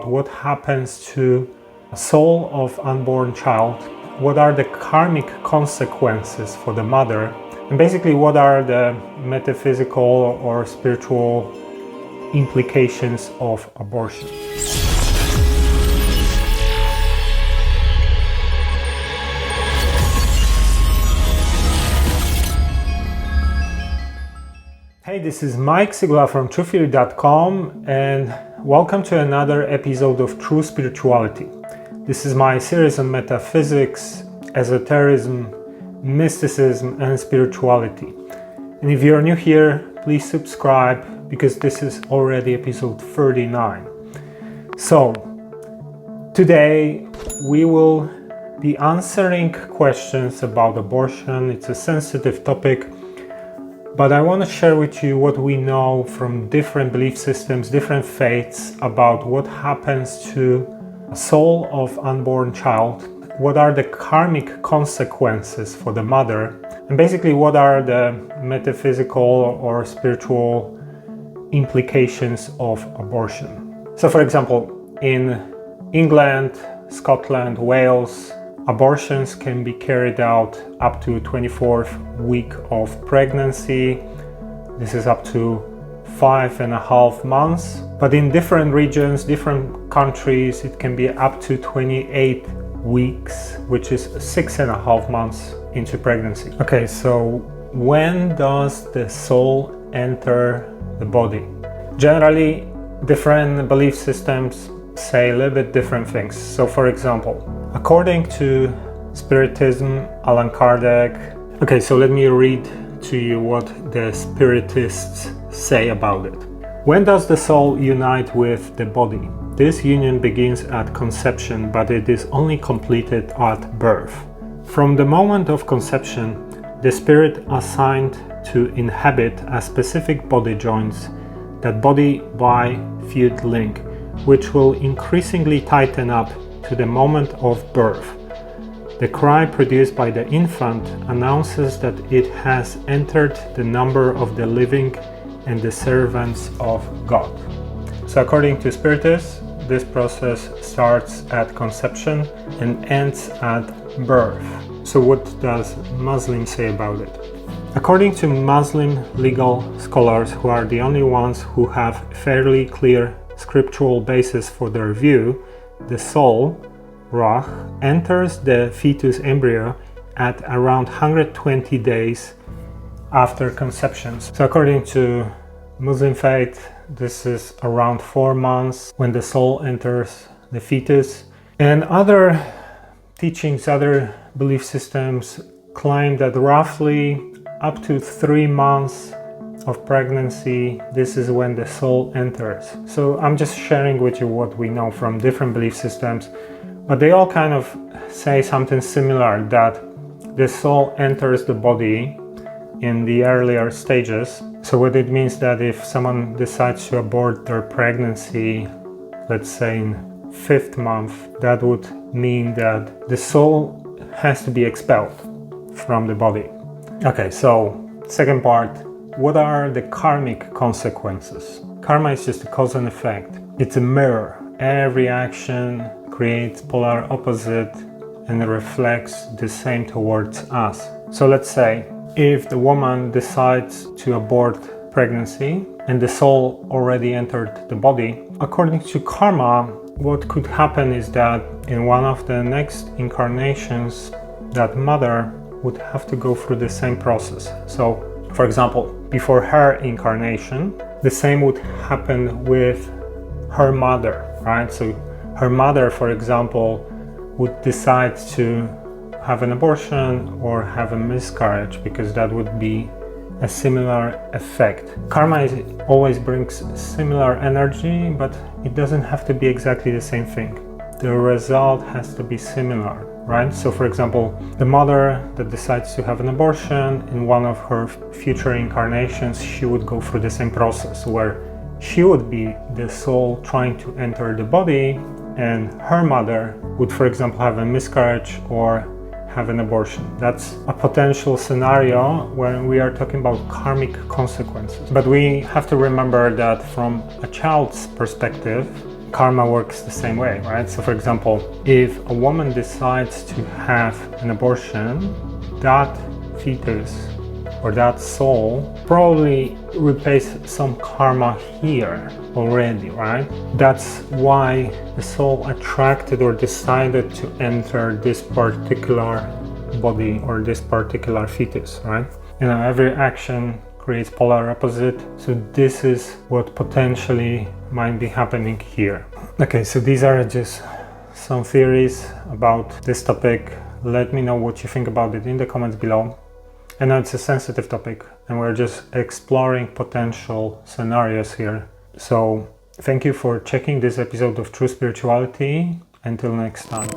What happens to a soul of unborn child? What are the karmic consequences for the mother? And basically, what are the metaphysical or spiritual implications of abortion? Hey, this is Mike Sigla from TruthTheory.com, and welcome to another episode of True Spirituality. This is my series on metaphysics, esotericism, mysticism, and spirituality. And if you're new here, please subscribe because this is already episode 39. So, today we will be answering questions about abortion. It's a sensitive topic. But I want to share with you what we know from different belief systems, different faiths about what happens to a soul of unborn child. What are the karmic consequences for the mother? And basically, what are the metaphysical or spiritual implications of abortion? So, for example, in England, Scotland, Wales, abortions can be carried out up to 24th week of pregnancy. This is up to 5.5 months. But in different regions, different countries, it can be up to 28 weeks, which is 6.5 months into pregnancy. Okay, so when does the soul enter the body? Generally, different belief systems say a little bit different things. So, for example, according to Spiritism, Allan Kardec. Okay, so let me read to you what the Spiritists say about it. When does the soul unite with the body? This union begins at conception, but it is only completed at birth. From the moment of conception, the spirit assigned to inhabit a specific body joins that body by fluid link, which will increasingly tighten up to the moment of birth. The cry produced by the infant announces that it has entered the number of the living and the servants of God. So according to Spiritists, this process starts at conception and ends at birth. So what does Muslims say about it? According to Muslim legal scholars, who are the only ones who have fairly clear scriptural basis for their view, the soul, Ruh, enters the fetus embryo at around 120 days after conception. So according to Muslim faith, this is around 4 months when the soul enters the fetus. And other teachings, other belief systems claim that roughly up to 3 months of pregnancy, this is when the soul enters. So I'm just sharing with you what we know from different belief systems, but they all kind of say something similar, that the soul enters the body in the earlier stages. So what it means that if someone decides to abort their pregnancy, let's say in 5th month, that would mean that the soul has to be expelled from the body. Okay, so second part, what are the karmic consequences? Karma is just a cause and effect. It's a mirror. Every action creates polar opposite and reflects the same towards us. So let's say if the woman decides to abort pregnancy and the soul already entered the body, according to karma, what could happen is that in one of the next incarnations, that mother would have to go through the same process. So, for example, before her incarnation, the same would happen with her mother, right? So her mother, for example, would decide to have an abortion or have a miscarriage, because that would be a similar effect. Karma always brings similar energy, but it doesn't have to be exactly the same thing. The result has to be similar, right? So for example, the mother that decides to have an abortion, in one of her future incarnations, she would go through the same process where she would be the soul trying to enter the body, and her mother would, for example, have a miscarriage or have an abortion. That's a potential scenario when we are talking about karmic consequences. But we have to remember that from a child's perspective, karma works the same way, right? So for example, if a woman decides to have an abortion, that fetus or that soul probably repays some karma here already, right? That's why the soul attracted or decided to enter this particular body or this particular fetus, right? Every action creates polar opposite, so this is what potentially might be happening here. Okay, so these are just some theories about this topic. Let me know what you think about it in the comments below. I know it's a sensitive topic and we're just exploring potential scenarios here. So thank you for checking this episode of True Spirituality. Until next time.